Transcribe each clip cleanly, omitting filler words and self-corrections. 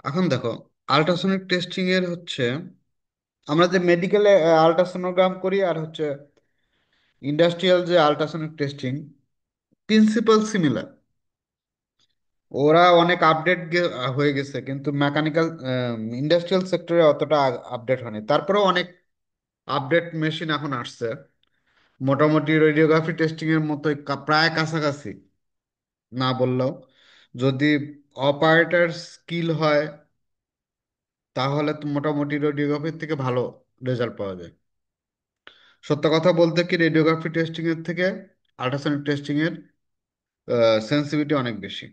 এখন দেখো, ultrasonic testing এর হচ্ছে আমরা যে মেডিকেলে আল্ট্রাসোনোগ্রাম করি আর হচ্ছে ইন্ডাস্ট্রিয়াল যে আল্ট্রাসনিক টেস্টিং, প্রিন্সিপাল সিমিলার। ওরা অনেক আপডেট হয়ে গেছে, কিন্তু মেকানিক্যাল ইন্ডাস্ট্রিয়াল সেক্টরে অতটা আপডেট হয়নি। তারপরেও অনেক আপডেট মেশিন এখন আসছে, মোটামুটি রেডিওগ্রাফি টেস্টিং এর মতোই প্রায় কাছাকাছি না বললেও। যদি অপারেটর স্কিল হয় তাহলে তো মোটামুটি রেডিওগ্রাফির থেকে ভালো রেজাল্ট পাওয়া যায়। সত্য কথা বলতে কি, রেডিওগ্রাফি টেস্টিং এর থেকে আল্ট্রাসনিক টেস্টিং এর সেন্সিটিভিটি অনেক বেশি।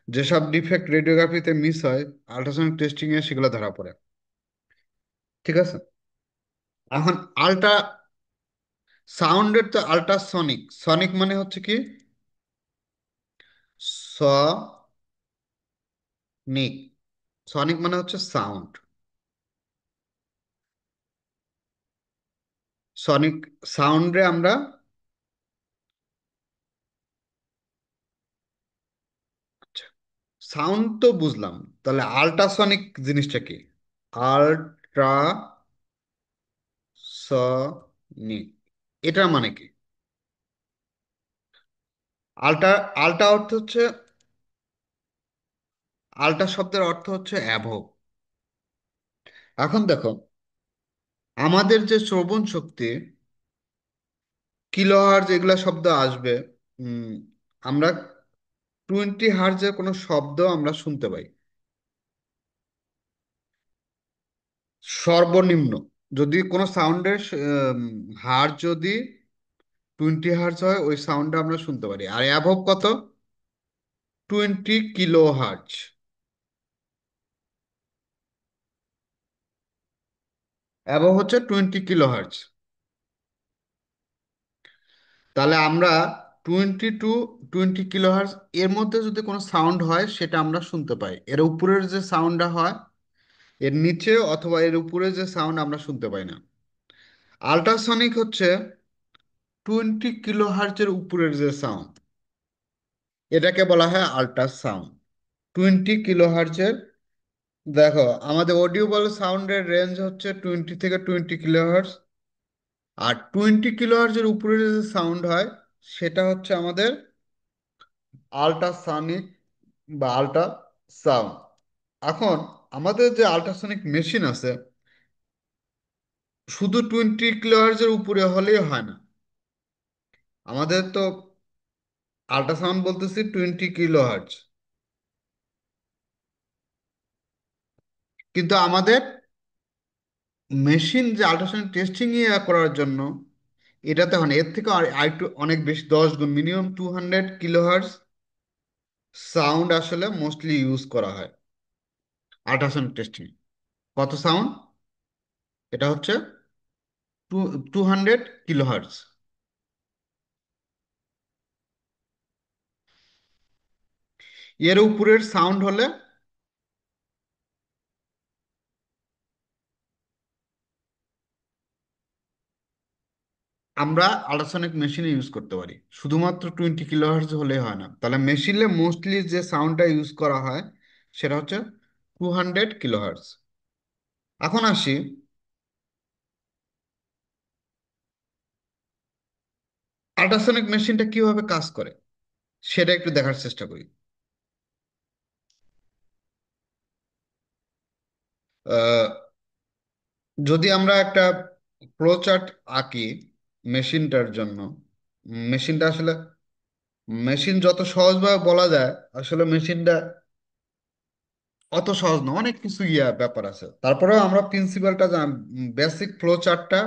যেসব ডিফেক্ট রেডিওগ্রাফিতে মিস হয়, আল্ট্রাসনিক টেস্টিং এ সেগুলো ধরা পড়ে। ঠিক আছে। এখন আল্ট্রা সাউন্ডের তো আল্ট্রাসনিক, সনিক মানে হচ্ছে কি সনিক, সনিক মানে হচ্ছে সাউন্ড। সনিক সাউন্ডে আমরা, সাউন্ড তো বুঝলাম, তাহলে আল্ট্রাসনিক জিনিসটা কি? আল্ট্রাসনিক এটার মানে কি? আল্ট্রা, আল্ট্রা অর্থ হচ্ছে, আল্ট্রা শব্দের অর্থ হচ্ছে অ্যাভব। এখন দেখো, আমাদের যে শ্রবণ শক্তি, কিলোহার্জ এগুলা শব্দ আসবে। উম, আমরা 20 হার্জের কোনো শব্দ আমরা শুনতে পাই সর্বনিম্ন। যদি কোনো সাউন্ডের হার যদি 20 হার্জ হয়, ওই সাউন্ডটা আমরা শুনতে পারি। আর অ্যাভব কত? 20 কিলো হার্জ। অ্যাভব হচ্ছে 20 কিলো হার্জ। তাহলে আমরা 20 টু 20 কিলোহার্জ এর মধ্যে যদি কোনো সাউন্ড হয় সেটা আমরা শুনতে পাই। এর উপরের যে সাউন্ডটা হয়, এর নিচে অথবা এর উপরে যে সাউন্ড আমরা শুনতে পাই না। আল্ট্রাসনিক হচ্ছে 20 কিলোহার্জের উপরের যে সাউন্ড, এটাকে বলা হয় আল্ট্রাসাউন্ড। 20 কিলোহার্জের, দেখো আমাদের অডিওবল সাউন্ডের রেঞ্জ হচ্ছে 20 থেকে 20 কিলোহার্জ। আর 20 কিলোহার্জের উপরে যে সাউন্ড হয় সেটা হচ্ছে আমাদের আল্ট্রাসনিক বা আল্ট্রা সাউন্ড। এখন আমাদের যে আল্ট্রাসনিক মেশিন আছে, শুধু 20 কিলোহার্জের উপরে হলেই হয় না। আমাদের তো আল্ট্রাসাউন্ড বলতেছি 20 কিলোহার্জ, কিন্তু আমাদের মেশিন যে আল্ট্রাসাউন্ড টেস্টিং করার জন্য, এটাতে হয় না। এর থেকে আরেকটু অনেক বেশি, 10 গুণ, মিনিমাম 200 কিলোহার্জ সাউন্ড আসলে মোস্টলি ইউজ করা হয় আল্ট্রাসাউন্ড টেস্টিং। কত সাউন্ড? এটা হচ্ছে 200 কিলোহার্জ। এর উপরের সাউন্ড হলে আমরা আল্ট্রাসনিক মেশিন ইউজ করতে পারি। শুধুমাত্র 20 কিলোহার্জ হলে হয় না। তাহলে মেশিনে মোস্টলি যে সাউন্ডটা ইউজ করা হয় সেটা হচ্ছে 200 কিলোহার্জ। এখন আসি, আল্ট্রাসনিক মেশিনটা কিভাবে কাজ করে সেটা একটু দেখার চেষ্টা করি। আহ, যদি আমরা একটা ফ্লো চার্ট আঁকি মেশিনটার জন্য, মেশিনটা আসলে, মেশিন যত সহজভাবে বলা যায়, আসলে মেশিনটা অত সহজ না, অনেক কিছু ব্যাপার আছে। তারপরেও আমরা প্রিন্সিপালটা, বেসিক ফ্লো চার্টটা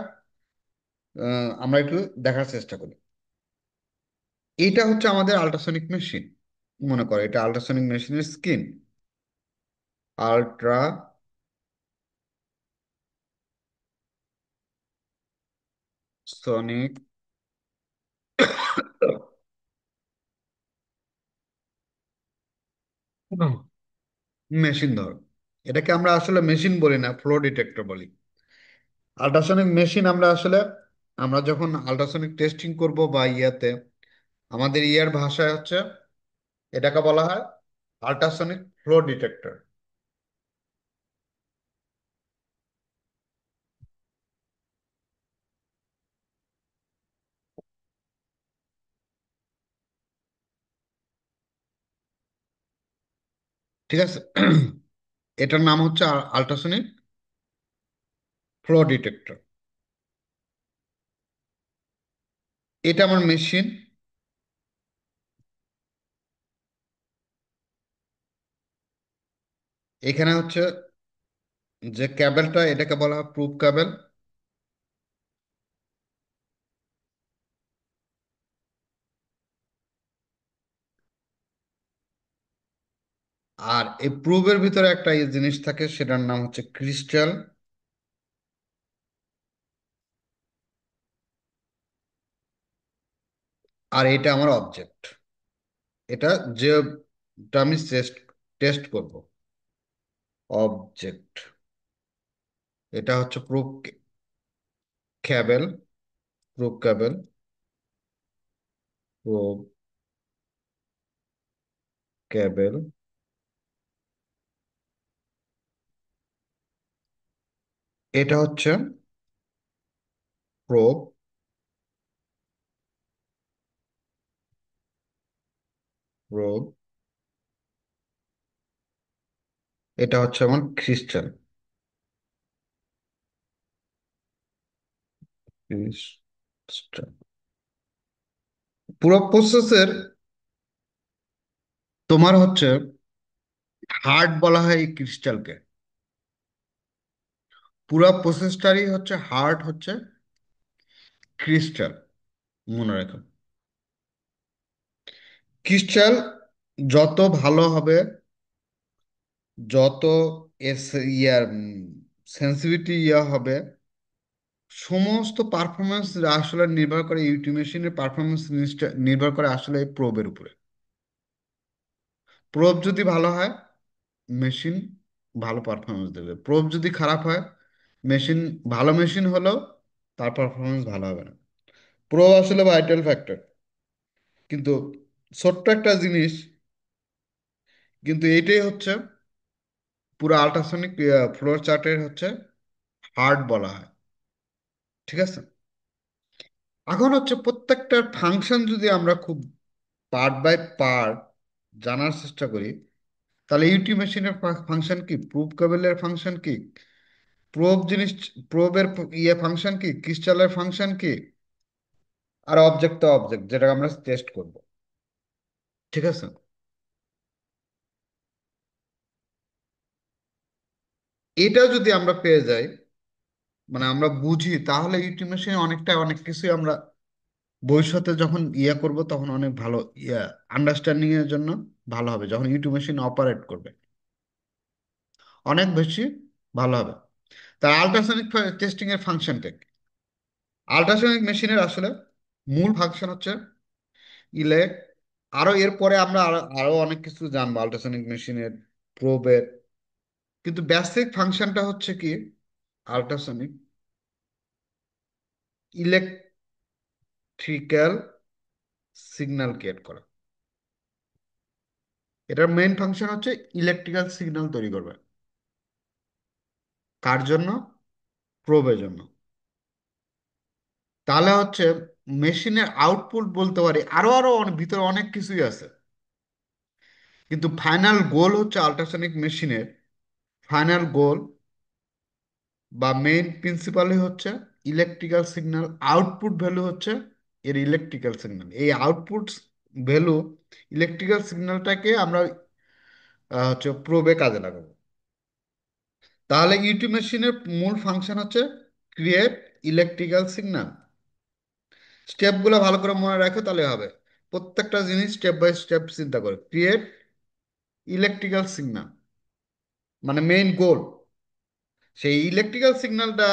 আমরা একটু দেখার চেষ্টা করি। এইটা হচ্ছে আমাদের আল্ট্রাসনিক মেশিন। মনে করো এটা আল্ট্রাসনিক মেশিনের স্কিন। আল্ট্রাসনিক মেশিন ধরো, এটাকে আমরা আসলে মেশিন বলি না, ফ্লো ডিটেক্টর বলি। আল্ট্রাসনিক মেশিন আমরা আসলে, আমরা যখন আল্ট্রাসনিক টেস্টিং করব বা আমাদের ভাষায় হচ্ছে, এটাকে বলা হয় আল্ট্রাসনিক ফ্লো ডিটেক্টর। ঠিক আছে। এটার নাম হচ্ছে আল্ট্রাসনিক ফ্লো ডিটেক্টর। এটা আমার মেশিন। এখানে হচ্ছে যে ক্যাবেলটা, এটাকে বলা হয় প্রুব ক্যাবেল। আর এই প্রুবের ভিতরে একটা জিনিস থাকে, সেটার নাম হচ্ছে ক্রিস্টাল। আর এটা আমার অবজেক্ট। এটা যেটা আমি টেস্ট টেস্ট করব, অবজেক্ট। এটা হচ্ছে proof cable, proof cable, proof cable. এটা হচ্ছে প্রোব, প্রোব। এটা হচ্ছে আমার ক্রিস্টাল, ক্রিস্টাল। পুরো প্রসেসের তোমার হচ্ছে হার্ট বলা হয় এই ক্রিস্টালকে। পুরো প্রসেসটারই হচ্ছে হার্ট, হচ্ছে ক্রিস্টাল। মনে রাখো, ক্রিস্টাল যত ভালো হবে, যত এস ইয়ার সেন্সিটিভিটি ইয়া হবে, সমস্ত পারফরমেন্স আসলে নির্ভর করে, ইউটি মেশিনের পারফরমেন্স নির্ভর করে আসলে এই প্রোবের উপরে। প্রোব যদি ভালো হয়, মেশিন ভালো পারফরমেন্স দেবে। প্রোব যদি খারাপ হয়, মেশিন ভালো মেশিন হলেও তার পারফরমেন্স ভালো হবে না। প্রোব আসলে ভাইটাল ফ্যাক্টর। কিন্তু ছোট্ট একটা জিনিস, কিন্তু এইটাই হচ্ছে পুরো আল্ট্রাসনিক ফ্লোর চার্টের হচ্ছে হার্ট বলা হয়। ঠিক আছে। এখন হচ্ছে প্রত্যেকটার ফাংশন যদি আমরা খুব পার্ট বাই পার্ট জানার চেষ্টা করি, তাহলে ইউটি মেশিনের ফাংশন কি, প্রুব কেবলের ফাংশন কি, প্রোব জিনিস, প্রোবের ইয়ে ফাংশন কি, ক্রিস্টালের ফাংশন কি, আর অবজেক্ট তো অবজেক্ট যেটা আমরা টেস্ট করব। ঠিক আছে। এটা যদি আমরা পেয়ে যাই, মানে আমরা বুঝি, তাহলে ইউটি মেশিনে অনেক কিছুই আমরা ভবিষ্যতে যখন ইয়ে করব তখন অনেক ভালো ইয়া আন্ডারস্ট্যান্ডিং এর জন্য ভালো হবে। যখন ইউটি মেশিন অপারেট করবে অনেক বেশি ভালো হবে। তার আল্ট্রাসনিক টেস্টিং এর ফাংশনটা কি? আল্ট্রাসনিক মেশিনের আসলে মূল ফাংশন হচ্ছে ইলে আরো এরপরে আমরা আরো অনেক কিছু জানবো আল্ট্রাসনিক মেশিনের, প্রোবের। কিন্তু বেসিক ফাংশনটা হচ্ছে কি, আল্ট্রাসনিক ইলেকট্রিক্যাল সিগন্যাল ক্রিয়েট করা। এটার মেইন ফাংশন হচ্ছে ইলেকট্রিক্যাল সিগন্যাল তৈরি করবে। কার জন্য? প্রোবের জন্য। তাহলে হচ্ছে মেশিনের আউটপুট বলতে পারি, আরো আরো ভিতরে অনেক কিছুই আছে। কিন্তু ফাইনাল গোল হচ্ছে আল্ট্রাসনিক মেশিনের ফাইনাল গোল বা মেইন প্রিন্সিপালই হচ্ছে ইলেকট্রিক্যাল সিগন্যাল। আউটপুট ভ্যালু হচ্ছে এর ইলেকট্রিক্যাল সিগন্যাল। এই আউটপুট ভ্যালু, ইলেকট্রিক্যাল সিগন্যালটাকে আমরা হচ্ছে প্রোবে কাজে লাগাবো। তাহলে ইউটি মেশিনের মূল ফাংশন হচ্ছে ক্রিয়েট ইলেকট্রিক্যাল সিগন্যাল। স্টেপগুলো ভালো করে মনে রাখো তাহলে হবে। প্রত্যেকটা জিনিস স্টেপ বাই স্টেপ চিন্তা করে ক্রিয়েট ইলেকট্রিক্যাল সিগন্যাল, মানে মেইন গোল। সেই ইলেকট্রিক্যাল সিগন্যালটা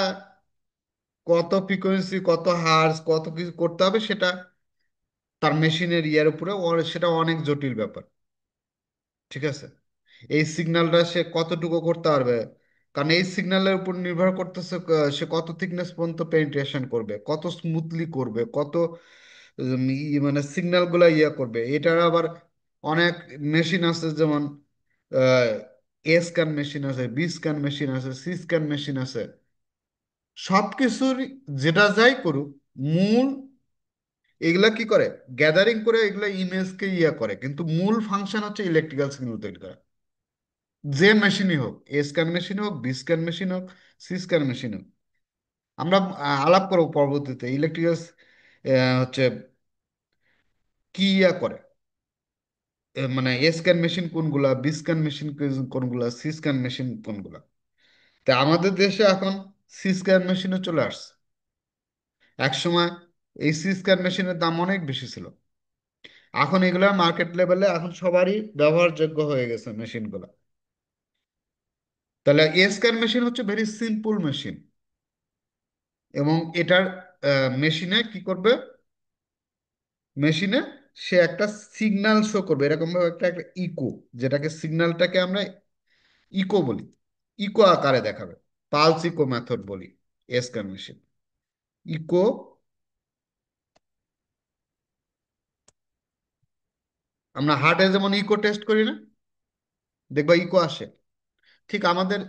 কত ফ্রিকোয়েন্সি, কত হার্জ, কত কিছু করতে হবে, সেটা তার মেশিনের ইয়ার উপরে সেটা অনেক জটিল ব্যাপার। ঠিক আছে। এই সিগন্যালটা সে কতটুকু করতে পারবে, কারণ এই সিগন্যালের উপর নির্ভর করতেছে সে কত থিকনেস পর্যন্ত পেনিট্রেশন করবে, কত স্মুথলি করবে, কত মানে সিগন্যাল গুলা ইয়ে করবে। এটার আবার অনেক মেশিন আছে, যেমন এ স্ক্যান মেশিন আছে, বি স্ক্যান মেশিন আছে, সি স্ক্যান মেশিন আছে। সবকিছুর যেটা যাই করুক, মূল এগুলা কি করে, গ্যাদারিং করে এগুলা ইমেজকে ইয়ে করে, কিন্তু মূল ফাংশন হচ্ছে ইলেকট্রিক্যাল সিগন্যাল তৈরি করা। যে মেশিনই হোক, এ স্ক্যান মেশিন হোক, বি স্ক্যান মেশিন হোক, সি স্ক্যান মেশিন হোক, আমরা আলাপ করবো পরবর্তীতে ইলেকট্রিক্যাল হচ্ছে কি ইয়া করে, মানে এ স্ক্যান মেশিন কোনগুলা, বি স্ক্যান মেশিন কোনগুলা, সি স্ক্যান মেশিন কোনগুলা। তা আমাদের দেশে এখন সি স্ক্যান মেশিনও চলে আসছে। একসময় এই সি স্ক্যান মেশিনের দাম অনেক বেশি ছিল, এখন এগুলা মার্কেট লেভেলে এখন সবারই ব্যবহারযোগ্য হয়ে গেছে মেশিনগুলো। তাহলে এ স্ক্যান মেশিন হচ্ছে ভেরি সিম্পল মেশিন, এবং এটার মেশিনে কি করবে, মেশিনে সে একটা সিগন্যাল শো করবে এরকম ভাবে, একটা একটা ইকো, যেটাকে সিগন্যালটাকে আমরা ইকো বলি, ইকো আকারে দেখাবে, পালস ইকো মেথড বলি স্ক্যান মেশিন। ইকো, আমরা হার্টে যেমন ইকো টেস্ট করি না, দেখবা ইকো আসে, ঠিক আমাদের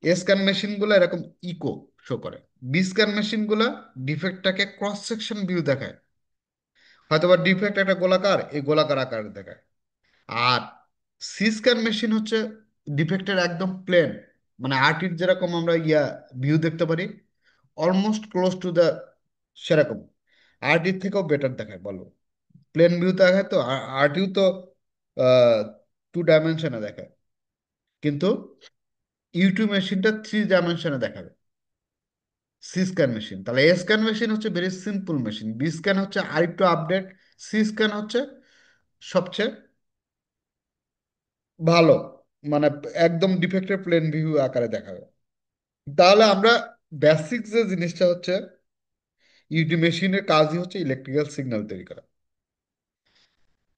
স্ক্যান মেশিনগুলো এরকম ইকো শো করে। বি স্ক্যান মেশিনগুলো ডিফেক্টটাকে ক্রস সেকশন ভিউ দেখায়, হয়তোবা ডিফেক্ট একটা গোলাকার, এই গোলাকার আকার দেখায়। আর সি স্ক্যান মেশিন হচ্ছে ডিফেক্টের একদম প্লেন, মানে আর্টির যেরকম আমরা ইয়া ভিউ দেখতে পারি, অলমোস্ট ক্লোজ টু দ্য সেরকম, আরটির থেকেও বেটার দেখায় বলো। প্লেন ভিউ দেখায় তো, আরটিও তো 2 ডাইমেনশনে দেখায়, কিন্তু ইউটিউব মেশিনটা 3 ডাইমেনশনে দেখাবে, সি স্ক্যান মেশিন। তাহলে এ স্ক্যান মেশিন হচ্ছে very simple machine, B scan হচ্ছে আরেকটু আপডেট, সি স্ক্যান হচ্ছে সবচেয়ে ভালো, মানে একদম ডিফেক্টের প্লেন ভিউ আকারে দেখাবে। তাহলে আমরা বেসিক যে জিনিসটা হচ্ছে, ইউটি মেশিনের কাজই হচ্ছে ইলেকট্রিক্যাল সিগন্যাল তৈরি করা।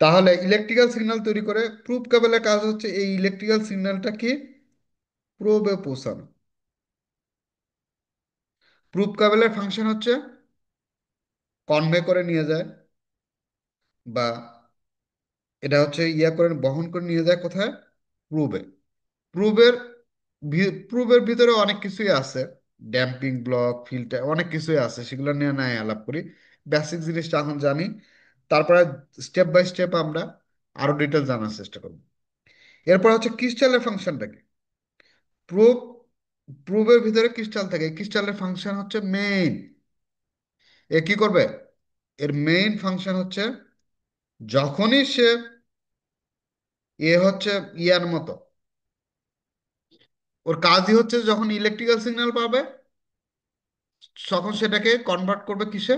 তাহলে ইলেকট্রিক্যাল সিগন্যাল তৈরি করে প্রুফ কেবলের কাজ হচ্ছে এই ইলেকট্রিক্যাল সিগন্যালটা কি প্রোবে পৌঁছানো। প্রুফ কেবলের ফাংশন হচ্ছে কনভে করে নিয়ে যায়, বা এটা হচ্ছে ইয়া করে বহন করে নিয়ে যায় কোথায়, প্রুবে। প্রুবের প্রুবের ভিতরে অনেক কিছুই আছে, ড্যাম্পিং ব্লক, ফিল্টার, অনেক কিছুই আছে, সেগুলো নিয়ে নাই আলাপ করি, বেসিক জিনিসটা এখন জানি। তারপরে স্টেপ বাই স্টেপ আমরা আরো ডিটেল জানার চেষ্টা করব। এরপর হচ্ছে ক্রিস্টালের ফাংশনটা কি। প্রুব, প্রুবের ভিতরে ক্রিস্টাল থাকে, ক্রিস্টালের ফাংশন হচ্ছে মেইন, এ কি করবে, এর মেইন ফাংশন হচ্ছে যখনই সে এ হচ্ছে ইয়ার মতো, ওর কাজই হচ্ছে যখন ইলেকট্রিক্যাল সিগন্যাল পাবে তখন সেটাকে কনভার্ট করবে কিসে,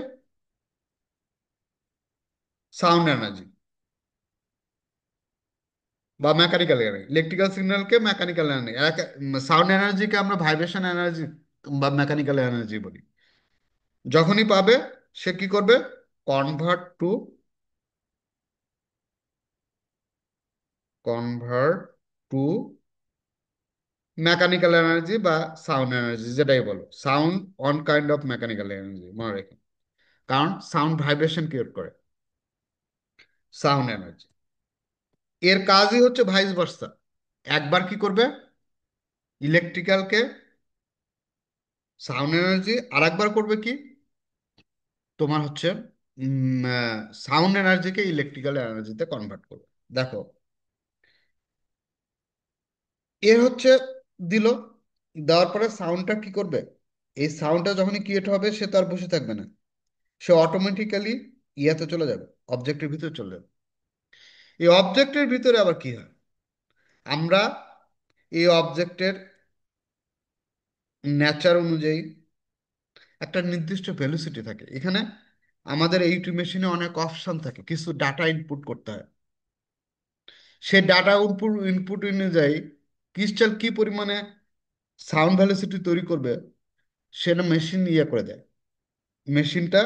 সাউন্ড এনার্জি বা মেকানিক্যাল এনার্জি। ইলেকট্রিক্যাল সিগন্যালকে মেকানিক্যাল এনার্জি, সাউন্ড এনার্জিকে আমরা ভাইব্রেশন এনার্জি বা মেকানিক্যাল এনার্জি বলি। যখনই পাবে সে কি করবে, convert to, convert to mechanical energy বা সাউন্ড এনার্জি, যেটাই বলো, sound on kind of mechanical energy মনে রেখো, কারণ সাউন্ড ভাইব্রেশন ক্রিয়েট করে, সাউন্ড এনার্জি। এর কাজই হচ্ছে ভাইস ভার্সা, একবার কি করবে, ইলেকট্রিক্যালকে সাউন্ড এনার্জি, আর একবার করবে কি, তোমার হচ্ছে সাউন্ড এনার্জিকে ইলেকট্রিক্যাল এনার্জিতে কনভার্ট করবে। দেখো, এর হচ্ছে দিল, দেওয়ার পরে সাউন্ডটা কি করবে, এই সাউন্ডটা যখনই ক্রিয়েট হবে সে তো আর বসে থাকবে না, সে অটোমেটিক্যালি ইয়াতে চলে যাবে, অবজেক্টের ভিতরে চলে যাবে। এই অবজেক্টের ভিতরে আবার কি হয়, আমরা এই অবজেক্টের নেচার অনুযায়ী একটা নির্দিষ্ট ভেলোসিটি থাকে এখানে, আমাদের এইটি মেশিনে অনেক অপশন থাকে, কিছু ডাটা ইনপুট করতে হয়, সেই ডাটা ইনপুট ইনপুট অনুযায়ী ক্রিস্টাল কি পরিমাণে সাউন্ড ভ্যালোসিটি তৈরি করবে সেটা মেশিন ইয়ে করে দেয়। মেশিনটা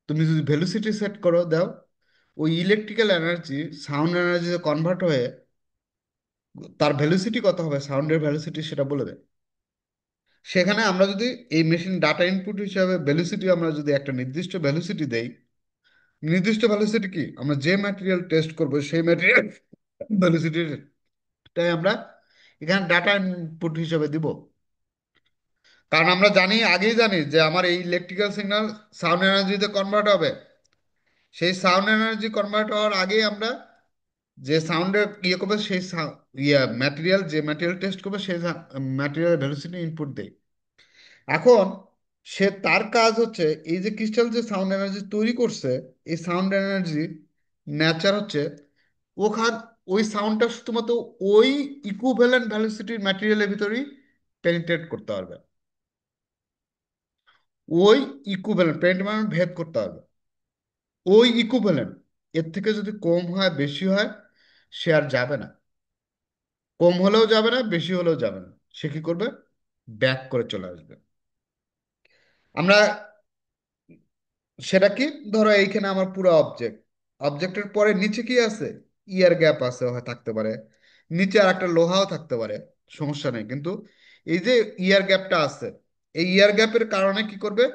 তুমি যদি ভেলোসিটি সেট করো দাও, ওই ইলেকট্রিক্যাল এনার্জি সাউন্ড এনার্জিতে কনভার্ট হয়ে তার ভেলোসিটি কত হবে, সাউন্ডের ভেলোসিটি সেটা বলে দেয়। সেখানে আমরা যদি এই মেশিন ডাটা ইনপুট হিসাবে ভেলোসিটি, আমরা যদি একটা নির্দিষ্ট ভেলোসিটি দেই, নির্দিষ্ট ভেলোসিটি কি, আমরা যে ম্যাটেরিয়াল টেস্ট করব সেই ম্যাটেরিয়াল ভেলোসিটিটাই আমরা এখানে ডাটা ইনপুট হিসাবে দিব। কারণ আমরা জানি, আগেই জানি যে আমার এই ইলেকট্রিক্যাল সিগন্যাল সাউন্ড এনার্জিতে কনভার্ট হবে, সেই সাউন্ড এনার্জি কনভার্ট হওয়ার আগেই আমরা যে সাউন্ডে ইয়ে করবে সেই ম্যাটেরিয়াল, যে ম্যাটেরিয়াল টেস্ট করবে সেই ম্যাটেরিয়াল ভেলোসিটি ইনপুট দেয়। এখন সে তার কাজ হচ্ছে এই যে ক্রিস্টাল যে সাউন্ড এনার্জি তৈরি করছে, এই সাউন্ড এনার্জি নেচার হচ্ছে ওখান ওই সাউন্ডটা শুধুমাত্র ওই ইকুইভ্যালেন্ট ভ্যালোসিটির ম্যাটেরিয়ালের ভিতরেই পেনিট্রেট করতে পারবে। ওই ইকুইভ্যালেন্ট পেনিট্রেট মানে ভেদ করতে পারবে, ওই ইকুইভ্যালেন্ট। এর থেকে যদি কম হয় বেশি হয় সে আর যাবে না, কম হলেও যাবে না বেশি হলেও যাবে না। সে কি করবে? ব্যাক করে চলে আসবে। আমরা সেটা কি, ধরো এইখানে আমার পুরো অবজেক্ট, অবজেক্টের পরে নিচে কি আছে, ইয়ার গ্যাপ আছে, হয় থাকতে পারে, নিচে আর একটা লোহাও থাকতে পারে, সমস্যা নেই। কিন্তু এই যে ইয়ার গ্যাপটা আছে, এই ইয়ার গ্যাপের কারণে কি করবে,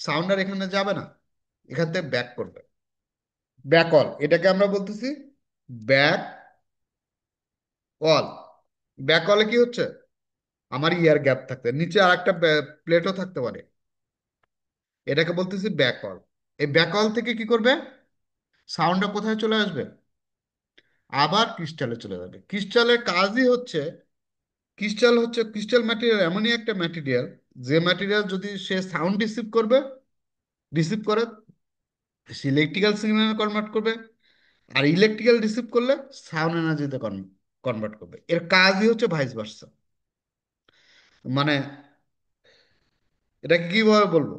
সাউন্ড আর এখানে যাবে না, এখান থেকে ব্যাক করবে। ব্যাক অল, এটাকে আমরা বলতেছি ব্যাক অল। ব্যাক অলে কি হচ্ছে, আমার ইয়ার গ্যাপ থাকতে নিচে আর একটা প্লেটও থাকতে পারে, এটাকে বলতেছি ব্যাক অল। এই ব্যাক অল থেকে কি করবে, সাউন্ডটা কোথায় চলে আসবে, আবার ক্রিস্টালে চলে যাবে। ক্রিস্টালের কাজই হচ্ছে, ক্রিস্টাল হচ্ছে, ক্রিস্টাল ম্যাটেরিয়াল এমনই একটা ম্যাটেরিয়াল, যে ম্যাটেরিয়াল যদি সে সাউন্ড রিসিভ করবে, রিসিভ করে সে ইলেকট্রিক্যাল সিগন্যালে কনভার্ট করবে, আর ইলেকট্রিক্যাল রিসিভ করলে সাউন্ড এনার্জিতে কনভার্ট করবে। এর কাজই হচ্ছে ভাইস ভার্সা। মানে এটাকে কিভাবে বলবো,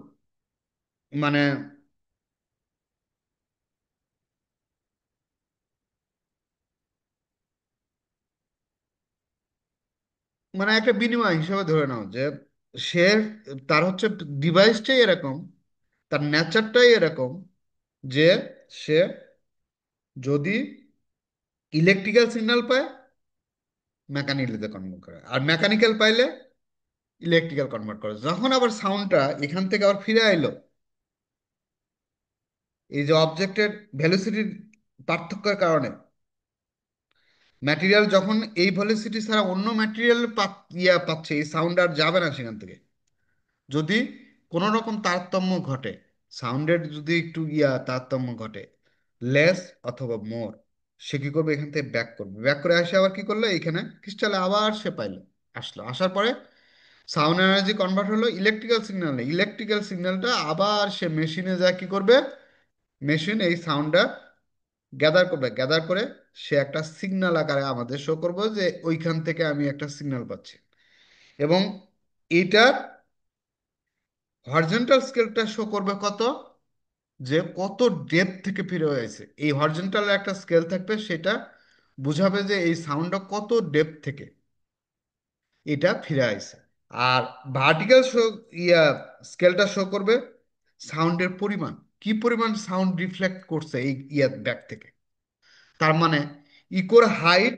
মানে মানে একটা বিনিময় হিসেবে ধরে নাও যে সে, তার হচ্ছে ডিভাইসটাই এরকম, তার নেচারটাই এরকম যে সে যদি ইলেকট্রিক্যাল সিগন্যাল পায় মেকানিক্যালিতে কনভার্ট করে, আর মেকানিক্যাল পাইলে ইলেকট্রিক্যাল কনভার্ট করে। যখন আবার সাউন্ডটা এখান থেকে আবার ফিরে আইলো, এই যে অবজেক্টের ভেলোসিটির পার্থক্যের কারণে, ম্যাটেরিয়াল যখন এই ভেলোসিটি ছাড়া অন্য ম্যাটেরিয়াল পাচ্ছে, এই সাউন্ড আর যাবে না সেখান থেকে। যদি কোনো রকম তারতম্য ঘটে, সাউন্ডের যদি একটু তারতম্য ঘটে, লেস অথবা মোর, সে কি করবে, এখান থেকে ব্যাক করবে। ব্যাক করে আসে আবার কি করলো, এখানে ক্রিস্টালে আবার সে পাইলো, আসলো, আসার পরে সাউন্ড এনার্জি কনভার্ট হলো ইলেকট্রিক্যাল সিগন্যালে। ইলেকট্রিক্যাল সিগন্যালটা আবার সে মেশিনে যা কি করবে, মেশিন এই সাউন্ডটা গ্যাদার করবে, গ্যাদার করে সে একটা সিগন্যাল আকারে আমাদের শো করবে যে ওইখান থেকে আমি একটা সিগন্যাল পাচ্ছি। এবং এটার হরিজন্টাল স্কেলটা শো করবে কত, যে কত ডেপথ থেকে ফিরে হয়েছে। এই হরিজন্টাল একটা স্কেল থাকবে, সেটা বুঝাবে যে এই সাউন্ডটা কত ডেপথ থেকে এটা ফিরে আইছে। আর ভার্টিক্যাল শো ইয়া স্কেলটা শো করবে সাউন্ডের পরিমাণ, কি পরিমাণ সাউন্ড রিফ্লেক্ট করছে এই ব্যাক থেকে। তার মানে ইকোর হাইট,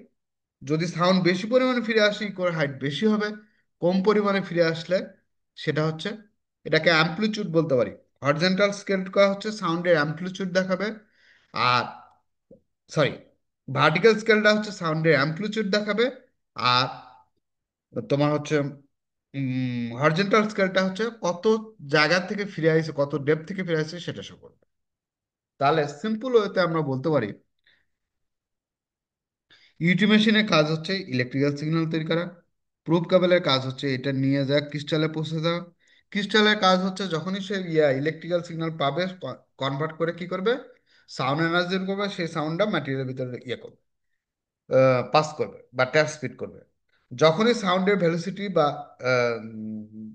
যদি সাউন্ড বেশি পরিমাণে ফিরে আসে ইকোর হাইট বেশি হবে, কম পরিমাণে ফিরে আসলে সেটা হচ্ছে, এটাকে অ্যামপ্লিচিউড বলতে পারি। হরিজন্টাল স্কেলটা হচ্ছে সাউন্ডের অ্যামপ্লিচিউড দেখাবে, আর সরি, ভার্টিক্যাল স্কেলটা হচ্ছে সাউন্ডের অ্যামপ্লিচিউড দেখাবে, আর তোমার হচ্ছে হরিজন্টাল স্কেলটা হচ্ছে কত জায়গা থেকে ফিরে আসছে, কত ডেপথ থেকে ফিরে আসছে সেটা শো করবে। তাহলে সিম্পল ওয়েতে আমরা বলতে পারি ইউটি মেশিনের কাজ হচ্ছে ইলেকট্রিক্যাল সিগন্যাল তৈরি করা, প্রুফ কেবলের কাজ হচ্ছে এটা নিয়ে যা ক্রিস্টালে পৌঁছে দেওয়া, ক্রিস্টালের কাজ হচ্ছে যখনই সে ইলেকট্রিক্যাল সিগন্যাল পাবে কনভার্ট করে কি করবে, সাউন্ড এনার্জি করবে, সেই সাউন্ডটা ম্যাটেরিয়ালের ভিতরে করবে, পাস করবে বা ট্রান্সমিট করবে। যখনই সাউন্ডের ভেলোসিটি বা উম,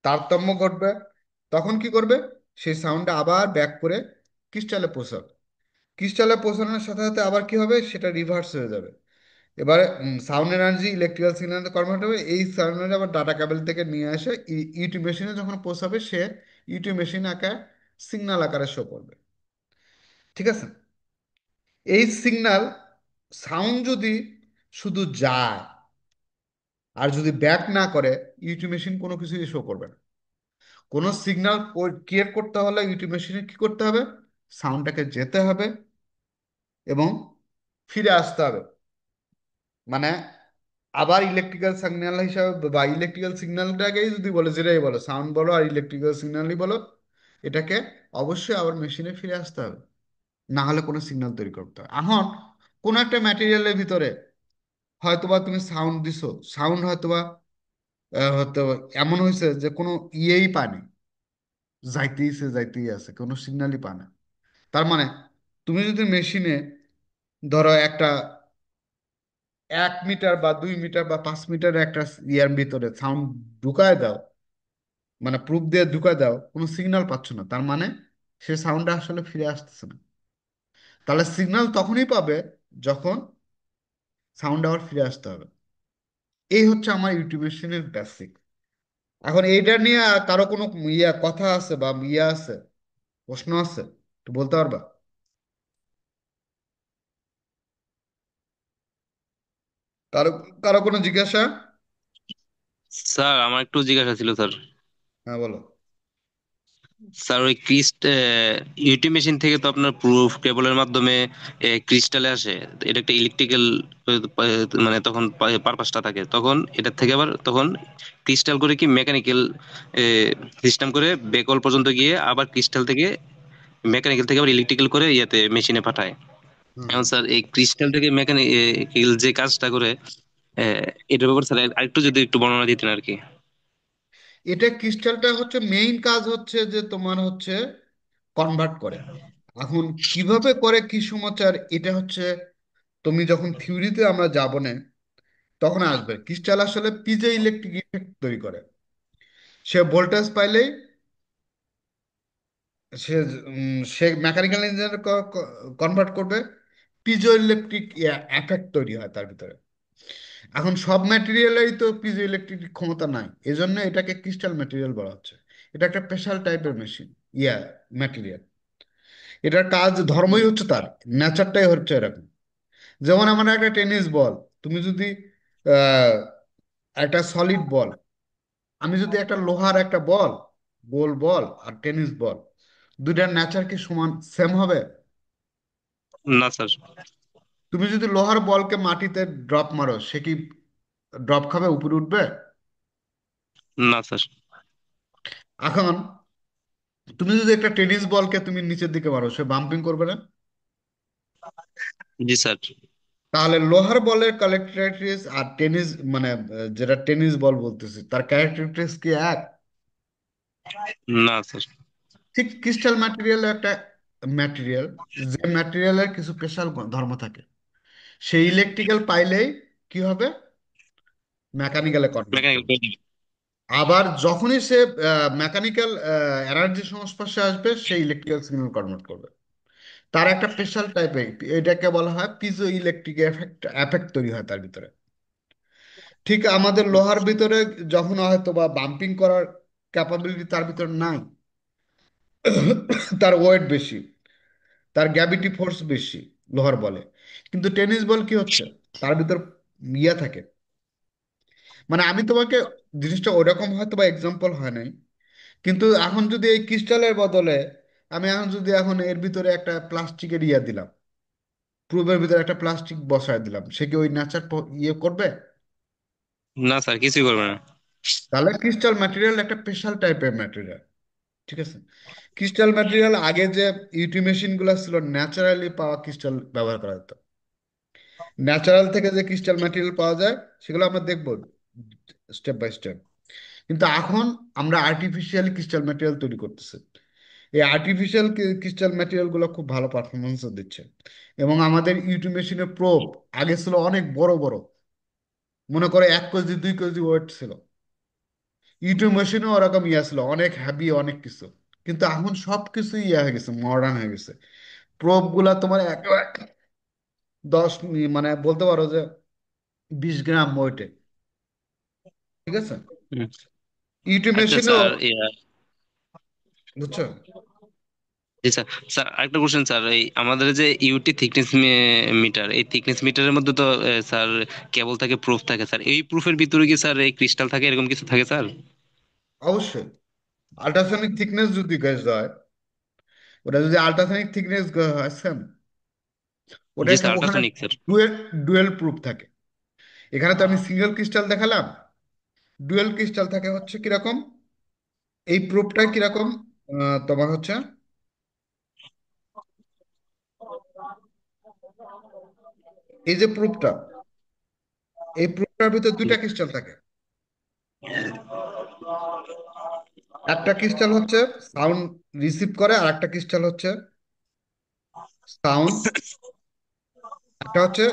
তারতম্য ঘটবে, তখন কি করবে, সেই সাউন্ডটা আবার ব্যাক করে ক্রিস্টালে পৌঁছাবে। ক্রিস্টালে পৌঁছানোর সাথে সাথে আবার কি হবে, সেটা রিভার্স হয়ে যাবে। এবারে সাউন্ড এনার্জি ইলেকট্রিক্যাল সিগন্যালে কনভার্ট হবে, এই সাউন্ড এনার্জি আবার ডাটা কেবল থেকে নিয়ে আসে ইউটি মেশিনে যখন পৌঁছাবে, সে ইউটি মেশিন আকার সিগন্যাল আকারে শো করবে। ঠিক আছে, এই সিগন্যাল সাউন্ড যদি শুধু যায় আর যদি ব্যাক না করে, ইউটি মেশিন কোনো কিছুই শো করবে না। কোনো সিগন্যাল ক্রিয়েট করতে হলে ইউটি মেশিনে কি করতে হবে, সাউন্ডটাকে যেতে হবে এবং ফিরে আসতে হবে। মানে আবার ইলেকট্রিক্যাল সিগন্যাল হিসাবে বা ইলেকট্রিক্যাল সিগন্যালটাকেই যদি বলে, যেটাই বলো সাউন্ড বলো আর ইলেকট্রিক্যাল সিগন্যালই বলো, এটাকে অবশ্যই আবার মেশিনে ফিরে আসতে হবে, না হলে কোনো সিগন্যাল তৈরি করতে হবে। এখন কোনো একটা ম্যাটেরিয়ালের ভিতরে হয়তোবা তুমি সাউন্ড দিছো, সাউন্ড হয়তোবা হয়তো এমন হয়েছে যে কোনো ইয়েই পায়নি, যাইতেই আছে, কোনো সিগন্যালই পায় না। তার মানে তুমি যদি মেশিনে ধরো একটা 1 মিটার বা 2 মিটার বা 5 মিটার একটা ইয়ার ভিতরে সাউন্ড ঢুকায় দাও, মানে প্রুফ দিয়ে ঢুকায় দাও, কোনো সিগন্যাল পাচ্ছ না, তার মানে সে সাউন্ডটা আসলে ফিরে আসতেছে না। তাহলে সিগন্যাল তখনই পাবে যখন সাউন্ড আবার ফিরে আসতে হবে। এই হচ্ছে আমার ইউটিউবেশনের বেসিক। এখন এইটা নিয়ে কারো কোনো কথা আছে বা আছে, প্রশ্ন আছে, তো বলতে পারবা? কারো কারো কোনো জিজ্ঞাসা? স্যার আমার একটু জিজ্ঞাসা ছিল স্যার। হ্যাঁ বলো। স্যার ওই ইউটি মেশিন থেকে তো আপনার প্রুফ কেবলের মাধ্যমে ক্রিস্টালে আসে। এটা একটা ইলেকট্রিক্যাল মানে তখন পারপাসটা থাকে, তখন এটার থেকে আবার তখন ক্রিস্টাল করে কি মেকানিক্যাল সিস্টেম করে বেকল পর্যন্ত গিয়ে আবার ক্রিস্টাল থেকে মেকানিক্যাল থেকে আবার ইলেকট্রিক্যাল করে ইয়েতে মেশিনে পাঠায়। হুম এখন হুম। স্যার এই ক্রিস্টাল থেকে মেকানিক্যাল যে কাজটা করে, এটার ব্যাপারে স্যার আরেকটু যদি একটু বর্ণনা দিতেন আর কি। এটা ক্রিস্টালটা হচ্ছে মেইন কাজ হচ্ছে যে তোমার হচ্ছে কনভার্ট করে। এখন কিভাবে করে কি সমাচার, এটা হচ্ছে তুমি যখন থিওরিতে আমরা যাব না তখন আসবে। ক্রিস্টাল আসলে পিজে ইলেকট্রিক ইফেক্ট তৈরি করে। সে ভোল্টেজ পাইলেই সে সে মেকানিক্যাল ইঞ্জিনিয়ার কনভার্ট করবে, পিজো ইলেকট্রিক এফেক্ট তৈরি হয় তার ভিতরে। এখন সব ম্যাটেরিয়ালেই তো পিজো ইলেকট্রিক ক্ষমতা নাই, এজন্য এটাকে ক্রিস্টাল ম্যাটেরিয়াল বলা হচ্ছে। এটা একটা স্পেশাল টাইপের মেশিন, ম্যাটেরিয়াল। এটার কাজ ধর্মই হচ্ছে তার, নেচারটাই হচ্ছে এরকম। যেমন আমার একটা টেনিস বল, তুমি যদি আহ, একটা সলিড বল, আমি যদি একটা লোহার একটা বল, গোল বল আর টেনিস বল, দুইটার নেচার কি সমান সেম হবে? না স্যার। তুমি যদি লোহার বলকে মাটিতে ড্রপ মারো, সে কি ড্রপ খাবে, উপরে উঠবে? না স্যার। এখন তুমি যদি একটা টেনিস বলকে তুমি নিচের দিকে মারো, সে বাম্পিং করবে না? জি স্যার। তাহলে লোহার বলের ক্যারেক্টারিস্টিক্স আর টেনিস মানে যেটা টেনিস বল বলতেছি তার ক্যারেক্টারিস্টিক্স কি এক? না স্যার। ঠিক ক্রিস্টাল ম্যাটেরিয়াল একটা ম্যাটেরিয়াল, যে ম্যাটেরিয়ালের কিছু স্পেশাল ধর্ম থাকে। সেই ইলেকট্রিক্যাল পাইলেই কি হবে, মেকানিক্যালে কনভার্ট মেকানিক্যাল করবে। করে দিবে। আবার যখনই সে মেকানিক্যাল এনার্জির সংস্পর্শে আসবে, সেই ইলেকট্রিক্যাল সিগন্যাল কনভার্ট করবে। তার একটা স্পেশাল টাইপের, এটাকে বলা হয় পিজো ইলেকট্রিক এফেক্ট, এফেক্ট তৈরি হয় তার ভিতরে। ঠিক আমাদের লোহার ভিতরে যখন হয়তো বা বাম্পিং করার ক্যাপাবিলিটি তার ভিতরে নাই, তার ওয়েট বেশি, তার গ্র্যাভিটি ফোর্স বেশি লোহার বলে। কিন্তু টেনিস বল কি হচ্ছে, তার ভিতর থাকে। মানে আমি তোমাকে জিনিসটা ওরকম হয়তো বা এক্সাম্পল হয় নাই, কিন্তু এখন যদি এই ক্রিস্টালের বদলে আমি এখন যদি এখন এর ভিতরে একটা প্লাস্টিকের দিলাম, প্রুফের ভিতরে একটা প্লাস্টিক বসায় দিলাম, সে কি ওই নেচার করবে? না স্যার, কিছুই করবে না। তাহলে ক্রিস্টাল ম্যাটেরিয়াল একটা স্পেশাল টাইপের ম্যাটেরিয়াল। ঠিক আছে। ক্রিস্টাল ম্যাটেরিয়াল আগে যে ইউটি মেশিন গুলো ছিল, ন্যাচারালি পাওয়া ক্রিস্টাল ব্যবহার করা হতো। ন্যাচারাল থেকে যে ক্রিস্টাল ম্যাটেরিয়াল পাওয়া যায় সেগুলো আমরা দেখবো স্টেপ বাই স্টেপ। কিন্তু এখন আমরা আর্টিফিশিয়ালি ক্রিস্টাল ম্যাটেরিয়াল তৈরি করতেছি। এই আর্টিফিশিয়াল ক্রিস্টাল ম্যাটেরিয়াল গুলো খুব ভালো পারফরমেন্সও দিচ্ছে। এবং আমাদের ইউটি মেশিনের প্রোব আগে ছিল অনেক বড় বড়, মনে করে 1 কেজি 2 কেজি ওয়েট ছিল। ইউটি মেশিনও ওরকম ছিল, অনেক হ্যাভি অনেক কিছু। কিন্তু এখন সব কিছু হয়ে গেছে, মডার্ন হয়ে গেছে। প্রোব গুলা তোমার মানে বলতে পারো যে 20 গ্রাম ওয়েটে। ঠিক আছে। হুম। ইউটি আচ্ছা মেশিনেও, স্যার, বুঝছো? জি স্যার। স্যার আরেকটা কোশ্চেন স্যার, এই আমাদের যে ইউটি থিকনেস মিটার, এই থিকনেস মিটারের মধ্যে তো স্যার কেবল থাকে, প্রুফ থাকে স্যার, এই প্রুফের ভিতরে কি স্যার এই ক্রিস্টাল থাকে, এরকম কিছু থাকে স্যার? অবশ্যই। আল্ট্রাসনিক থিকনেস যদি গেজ হয়, ওটা যদি আল্ট্রাসনিক থিকনেস হয় সেম, ওটা জি একটা স্যার, ওখানে ultrasonic sir. Dual dual proof থাকে। এখানে তো আমি সিঙ্গেল ক্রিস্টাল দেখালাম, ডুয়েল ক্রিস্টাল থাকে হচ্ছে কিরকম, এই প্রুফটা কিরকম, তোমার হচ্ছে এই যে প্রুফটা, এই প্রুফটার ভিতরে দুইটা ক্রিস্টাল থাকে। একটা ক্রিস্টাল হচ্ছে সাউন্ড রিসিভ করে, আর একটা ক্রিস্টাল হচ্ছে সাউন্ড, একটা হচ্ছে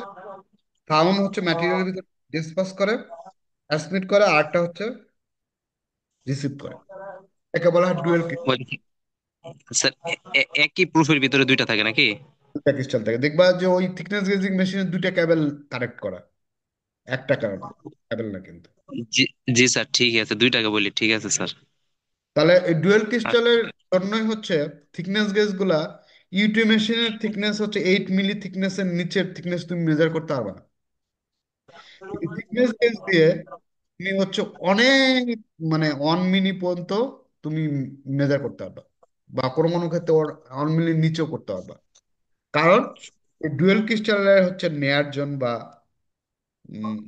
সাউন্ড হচ্ছে ম্যাটেরিয়ালের ভিতরে ডিসপাস করে, ট্রান্সমিট করে, আর একটা হচ্ছে রিসিভ করে। একে বলা হয় ডুয়েল স্যার, একই প্রুফের ভিতরে দুইটা থাকে নাকি? ক্রিস্টাল থাকে। দেখবা যে ওই থিকনেস গেজিং মেশিনে দুইটা কেবল কানেক্ট করা, একটা কারণ কেবল না কিন্তু। জি, জি স্যার, ঠিক আছে, দুইটাকে বলি, ঠিক আছে স্যার। তাহলে এই ডুয়েল আর ক্রিস্টালের জন্যই হচ্ছে থিকনেস গেজ গুলা, ইউটি মেশিনের থিকনেস হচ্ছে 8 মিলি থিকনেসের নিচের থিকনেস তুমি মেজার করতে পারবা না। এই থিকনেস গেজ দিয়ে তুমি হচ্ছে অনেক, মানে 1 মিলি পর্যন্ত তুমি মেজার করতে পারবা, বা কোনো কোনো ক্ষেত্রে 1 মিলির নিচেও করতে পারবা। কারণ এই ডুয়েল ক্রিস্টালের হচ্ছে নেয়ার জন বা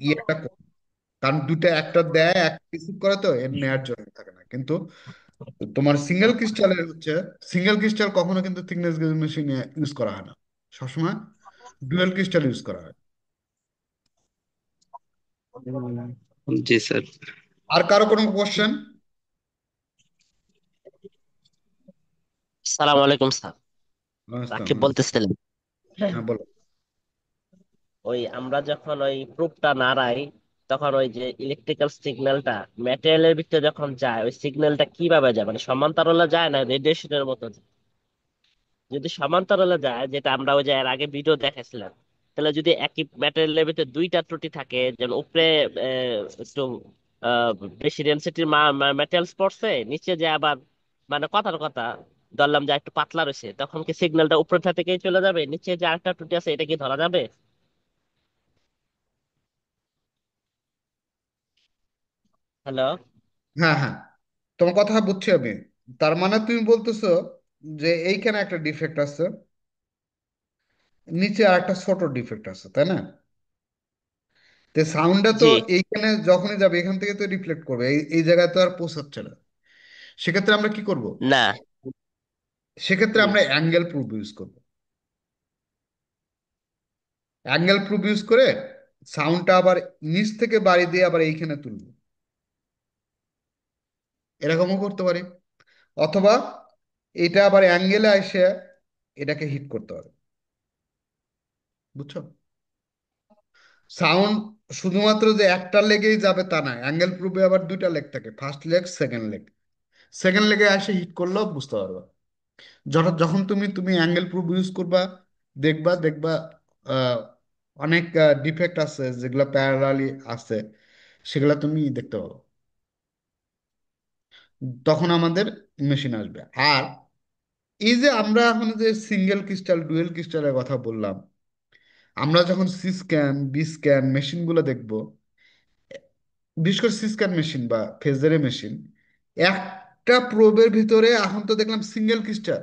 ইয়েটা কম। কারণ দুটো একটা দেয়, একটা রিসিভ করে, তো এর নেয়ার জন্য থাকে না কিন্তু। তোমার সিঙ্গেল ক্রিস্টালের হচ্ছে, সিঙ্গেল ক্রিস্টাল কখনো কিন্তু থিকনেস গেজ মেশিনে ইউজ করা হয় না, সবসময় ডুয়েল ক্রিস্টাল ইউজ করা হয়। জি স্যার। আর কারো কোনো কোশ্চেন? সালাম আলাইকুম স্যার। আসসালাম, রাকিব বলতেছিলেন? হ্যাঁ বলো। ওই আমরা যখন ওই প্রুফটা নাড়াই, তখন ওই যে ইলেকট্রিক্যাল সিগন্যালটা ম্যাটেরিয়ালের ভিতরে যখন যায়, ওই সিগন্যালটা কিভাবে যায়, মানে সমান্তরালে যায় না রেডিয়েশনের মতো যায়? যদি সমান্তরালে যায়, যেটা আমরা ওই যে এর আগে ভিডিও দেখাছিলাম, তাহলে যদি একই ম্যাটেরিয়ালের ভিতরে দুইটা ত্রুটি থাকে, যেমন উপরে একটু আহ, বেশি ডেনসিটির ম্যাটেরিয়ালস পড়ছে, নিচে যে আবার মানে কথার কথা ধরলাম যে একটু পাতলা রয়েছে, তখন কি সিগন্যালটা উপরটা থেকেই চলে যাবে, নিচে যে আরেকটা ত্রুটি আছে এটা কি ধরা যাবে? হ্যালো? হ্যাঁ হ্যাঁ, তোমার কথা বুঝছি আমি। তার মানে তুমি বলতেছো যে এইখানে একটা ডিফেক্ট আছে, নিচে আর একটা ছোট ডিফেক্ট আছে, তাই না? তো সাউন্ডটা তো জি। এইখানে যখনই যাবে এখান থেকে তো রিফ্লেক্ট করবে, এই এই জায়গায় তো আর পৌঁছাচ্ছে না। সেক্ষেত্রে আমরা কি করব? না। সেক্ষেত্রে হুম। আমরা অ্যাঙ্গেল প্রুফ ইউজ করব। অ্যাঙ্গেল প্রুফ ইউজ করে সাউন্ডটা আবার নিচ থেকে বাড়ি দিয়ে আবার এইখানে তুলবো, এরকমও করতে পারি। অথবা এটা আবার অ্যাঙ্গেলে এসে এটাকে হিট করতে পারে। বুঝছো? সাউন্ড শুধুমাত্র যে একটা লেগেই যাবে তা না, অ্যাঙ্গেল প্রুফে আবার দুইটা লেগ থাকে, first leg, second leg. Second লেগে এসে হিট করলেও বুঝতে পারবা। যখন যখন তুমি তুমি অ্যাঙ্গেল প্রুফ ইউজ করবা, দেখবা দেখবা আহ, অনেক ডিফেক্ট আছে যেগুলো প্যারালালি আছে, সেগুলো তুমি দেখতে পাবো। তখন আমাদের মেশিন আসবে। আর এই যে আমরা এখন যে সিঙ্গেল ক্রিস্টাল ডুয়েল ক্রিস্টালের কথা বললাম, আমরা যখন সি স্ক্যান বি স্ক্যান মেশিনগুলো দেখবো, বিশেষ করে সি স্ক্যান মেশিন বা ফেজারে মেশিন, একটা প্রোবের ভিতরে এখন তো দেখলাম সিঙ্গেল ক্রিস্টাল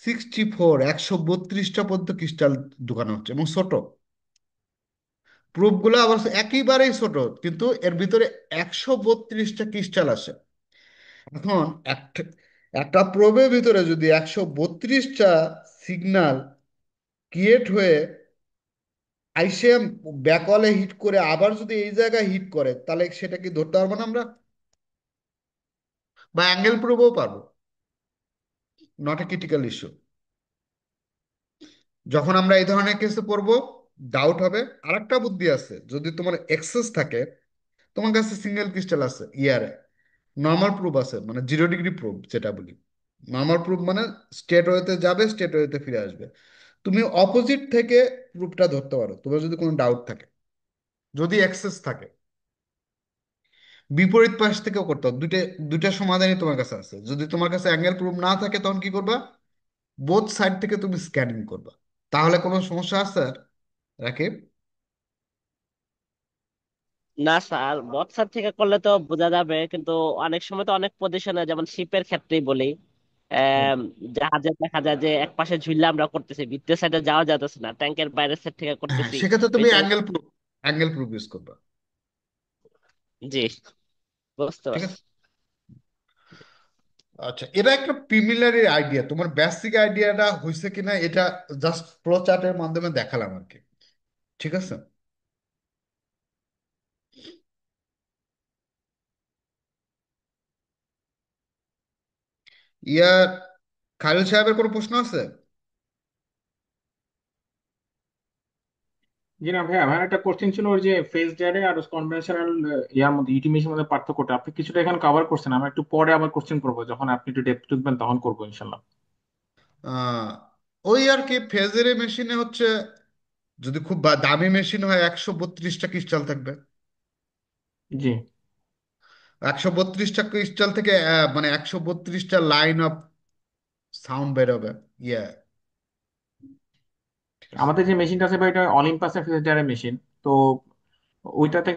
132টা পর্যন্ত ক্রিস্টাল ঢুকানো হচ্ছে, এবং ছোট প্রোবগুলো আবার একেবারেই ছোট, কিন্তু এর ভিতরে 132টা ক্রিস্টাল আসে। এখন একটা একটা প্রোবের ভিতরে যদি 132টা সিগন্যাল ক্রিয়েট হয়ে আইসে ব্যাকওয়ালে হিট করে আবার যদি এই জায়গায় হিট করে, তাহলে সেটা কি ধরতে পারবো না আমরা? বা অ্যাঙ্গেল প্রুফও পারবো, নট এ ক্রিটিক্যাল ইস্যু। যখন আমরা এই ধরনের কেসে পড়বো, ডাউট হবে। আরেকটা বুদ্ধি আছে, যদি তোমার এক্সেস থাকে, তোমার কাছে সিঙ্গেল ক্রিস্টাল আছে ইয়ারে, নর্মাল প্রুফ আছে, মানে 0 ডিগ্রি প্রুফ যেটা বলি। নর্মাল প্রুফ মানে স্টেট ওয়েতে যাবে, স্টেট ওয়েতে ফিরে আসবে। তুমি অপোজিট থেকে প্রুফটা ধরতে পারো তোমার যদি কোনো ডাউট থাকে, যদি অ্যাক্সেস থাকে। বিপরীত পাশ থেকেও করতে হবে। দুইটা দুইটা সমাধানই তোমার কাছে আছে। যদি তোমার কাছে অ্যাঙ্গেল প্রুফ না থাকে, তখন কি করবা? বোথ সাইড থেকে তুমি স্ক্যানিং করবা। তাহলে কোনো সমস্যা আছে আর, রাকিব? না স্যার, বক্সার থেকে করলে তো বোঝা যাবে, কিন্তু অনেক সময় তো অনেক পজিশনে, যেমন শিপের ক্ষেত্রেই বলি, হুম। জাহাজে দেখা যায় যে এক পাশে ঝুললে আমরা করতেছি, ভিতরের সাইডে যাওয়া যাচ্ছে না, ট্যাঙ্কের বাইরের সাইড থেকে হ্যাঁ, করতেছি। সেক্ষেত্রে ওই তুমি ট্যাঙ্ক। অ্যাঙ্গেল প্রুফ ইউজ করবা। জি, বুঝতে ঠিক পারছি। আছে। আচ্ছা, এটা একটা প্রিমিলারি আইডিয়া, তোমার বেসিক আইডিয়াটা হয়েছে কিনা এটা জাস্ট ফ্লো চার্টের মাধ্যমে দেখালাম আর কি। ঠিক আছে। ইয়ার খালিল সাহেবের কোনো প্রশ্ন আছে? জি না ভাইয়া, আমার একটা কোশ্চেন ছিল ওই যে ফেস ড্যারে আর কনভেনশনাল ইয়ার মধ্যে ইটিমেশনের মধ্যে পার্থক্যটা আপনি কিছুটা এখানে কভার করছেন। আমি একটু পরে আবার কোশ্চেন করবো, যখন আপনি একটু ডেপথ ঢুকবেন তখন করবো ইনশাল্লাহ। আহ, ওই আর কি, ফেজের মেশিনে হচ্ছে যদি খুব দামি মেশিন হয় 132টা ক্রিস্টাল থাকবে। জি। 132টা ক্রিস্টাল থেকে মানে 132টা লাইন অফ সাউন্ড বেরোবে। ইয়ে, ঠিক আছে। আমাদের যে মেশিনটা আছে ভাই, এটা অলিম্পাসের ফেস ড্যারে মেশিন। তো ওইটাতে